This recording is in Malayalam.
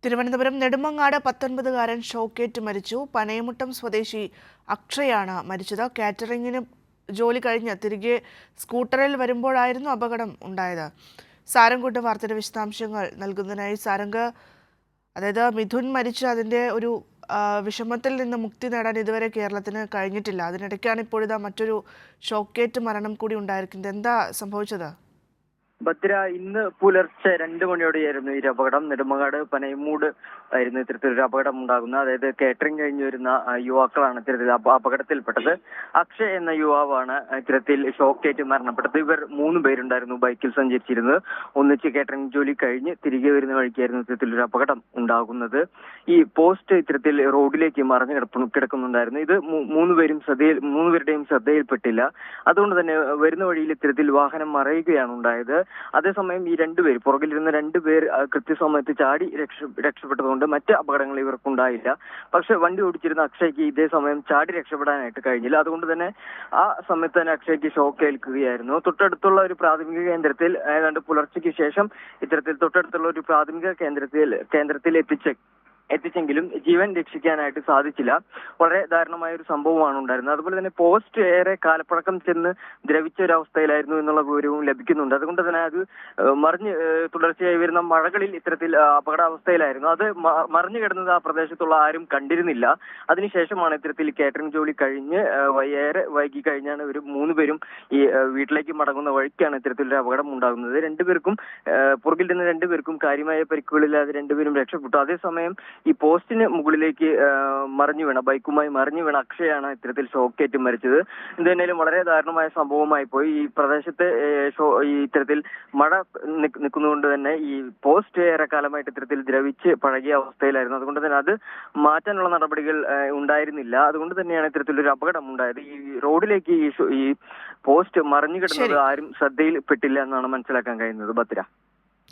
തിരുവനന്തപുരം നെടുമങ്ങാട് 19കാരൻ ഷോക്കേറ്റ് മരിച്ചു. പനയമുട്ടം സ്വദേശി അക്ഷയാണ് മരിച്ചത്. കാറ്ററിംഗിന് ജോലി കഴിഞ്ഞ് തിരികെ സ്കൂട്ടറിൽ വരുമ്പോഴായിരുന്നു അപകടം ഉണ്ടായത്. സാരംഗ് വാർത്തയുടെ വിശദാംശങ്ങൾ നൽകുന്നതിനായി സാരംഗ്, അതായത് മിഥുൻ മരിച്ച അതിൻ്റെ ഒരു വിഷമത്തിൽ നിന്ന് മുക്തി നേടാൻ ഇതുവരെ കേരളത്തിന് കഴിഞ്ഞിട്ടില്ല. അതിനിടയ്ക്കാണ് ഇപ്പോഴിതാ മറ്റൊരു ഷോക്കേറ്റ് മരണം കൂടി ഉണ്ടായിരിക്കുന്നത്. എന്താ സംഭവിച്ചത്? ഭദ്ര, ഇന്ന് പുലർച്ചെ 2 മണിയോടെയായിരുന്നു ഈ അപകടം. നെടുമങ്ങാട് പനയമൂട് ആയിരുന്നു ഇത്തരത്തിലൊരു അപകടം ഉണ്ടാകുന്നത്. അതായത് കേറ്ററിംഗ് കഴിഞ്ഞു വരുന്ന യുവാക്കളാണ് ഇത്തരത്തിൽ അപകടത്തിൽപ്പെട്ടത്. അക്ഷയ് എന്ന യുവാവാണ് ഇത്തരത്തിൽ ഷോക്കേറ്റ് മരണപ്പെട്ടത്. ഇവർ 3 പേരുണ്ടായിരുന്നു ബൈക്കിൽ സഞ്ചരിച്ചിരുന്നത്. ഒന്നിച്ച് കേറ്ററിംഗ് ജോലി കഴിഞ്ഞ് തിരികെ വരുന്ന വഴിക്കായിരുന്നു ഇത്തരത്തിലൊരു അപകടം ഉണ്ടാകുന്നത്. ഈ പോസ്റ്റ് ഇത്തരത്തിൽ റോഡിലേക്ക് മറിഞ്ഞു കിടക്കുന്നുണ്ടായിരുന്നു. ഇത് 3 പേരുടെയും ശ്രദ്ധയിൽപ്പെട്ടില്ല. അതുകൊണ്ട് തന്നെ വരുന്ന വഴിയിൽ ഇത്തരത്തിൽ വാഹനം മറയുകയാണ് ഉണ്ടായത്. അതേസമയം ഈ 2 പേർ, പുറകിലിരുന്ന 2 പേർ കൃത്യസമയത്ത് ചാടി രക്ഷപ്പെട്ടതുകൊണ്ട് മറ്റ് അപകടങ്ങൾ ഇവർക്കുണ്ടായില്ല. പക്ഷെ വണ്ടി ഓടിച്ചിരുന്ന അക്ഷയ്ക്ക് ഇതേ സമയം ചാടി രക്ഷപ്പെടാനായിട്ട് കഴിഞ്ഞില്ല. അതുകൊണ്ട് തന്നെ ആ സമയത്ത് തന്നെ അക്ഷയ്ക്ക് ഷോക്ക് ഏൽക്കുകയായിരുന്നു. തൊട്ടടുത്തുള്ള ഒരു പ്രാഥമിക കേന്ദ്രത്തിൽ ഏതാണ്ട് പുലർച്ചയ്ക്ക് ശേഷം ഇത്തരത്തിൽ തൊട്ടടുത്തുള്ള ഒരു പ്രാഥമിക കേന്ദ്രത്തിൽ എത്തിച്ചെങ്കിലും ജീവൻ രക്ഷിക്കാനായിട്ട് സാധിച്ചില്ല. വളരെ ദാരുണമായ ഒരു സംഭവമാണ് ഉണ്ടായിരുന്നത്. അതുപോലെ തന്നെ പോസ്റ്റ് ഏറെ കാലപ്പഴക്കം ചെന്ന് ദ്രവിച്ച ഒരു അവസ്ഥയിലായിരുന്നു എന്നുള്ള വിവരവും ലഭിക്കുന്നുണ്ട്. അതുകൊണ്ട് തന്നെ അത് തുടർച്ചയായി വരുന്ന മഴകളിൽ ഇത്തരത്തിൽ അപകടാവസ്ഥയിലായിരുന്നു. അത് മറിഞ്ഞു കിടന്നത് ആ പ്രദേശത്തുള്ള ആരും കണ്ടിരുന്നില്ല. അതിനുശേഷമാണ് ഇത്തരത്തിൽ കാറ്ററിംഗ് ജോലി കഴിഞ്ഞ് ഏറെ വൈകി കഴിഞ്ഞാണ് ഇവർ 3 പേരും ഈ വീട്ടിലേക്ക് മടങ്ങുന്ന വഴിക്കാണ് ഇത്തരത്തിലൊരു അപകടം ഉണ്ടാകുന്നത്. 2 പേർക്കും പുറകിൽ നിന്ന് 2 പേർക്കും കാര്യമായ പരിക്കുകളില്ലാതെ 2 പേരും രക്ഷപ്പെട്ടു. അതേസമയം ഈ പോസ്റ്റിന് മുകളിലേക്ക് ബൈക്കുമായി മറിഞ്ഞു വീണ അക്ഷയാണ് ഇത്തരത്തിൽ ഷോക്കേറ്റ് മരിച്ചത്. എന്തായാലും വളരെ ദാരുണമായ സംഭവമായി പോയി. ഈ പ്രദേശത്ത് ഇത്തരത്തിൽ മഴ നിൽക്കുന്നതുകൊണ്ട് തന്നെ ഈ പോസ്റ്റ് ഏറെക്കാലമായിട്ട് ഇത്തരത്തിൽ ദ്രവിച്ച് പഴകിയ അവസ്ഥയിലായിരുന്നു. അതുകൊണ്ട് തന്നെ അത് മാറ്റാനുള്ള നടപടികൾ ഉണ്ടായിരുന്നില്ല. അതുകൊണ്ട് തന്നെയാണ് ഇത്തരത്തിലൊരു അപകടം ഉണ്ടായത്. ഈ റോഡിലേക്ക് ഈ പോസ്റ്റ് മറിഞ്ഞു കിടന്നത് ആരും ശ്രദ്ധയിൽപ്പെട്ടില്ല എന്നാണ് മനസ്സിലാക്കാൻ കഴിയുന്നത്. ഭദ്ര.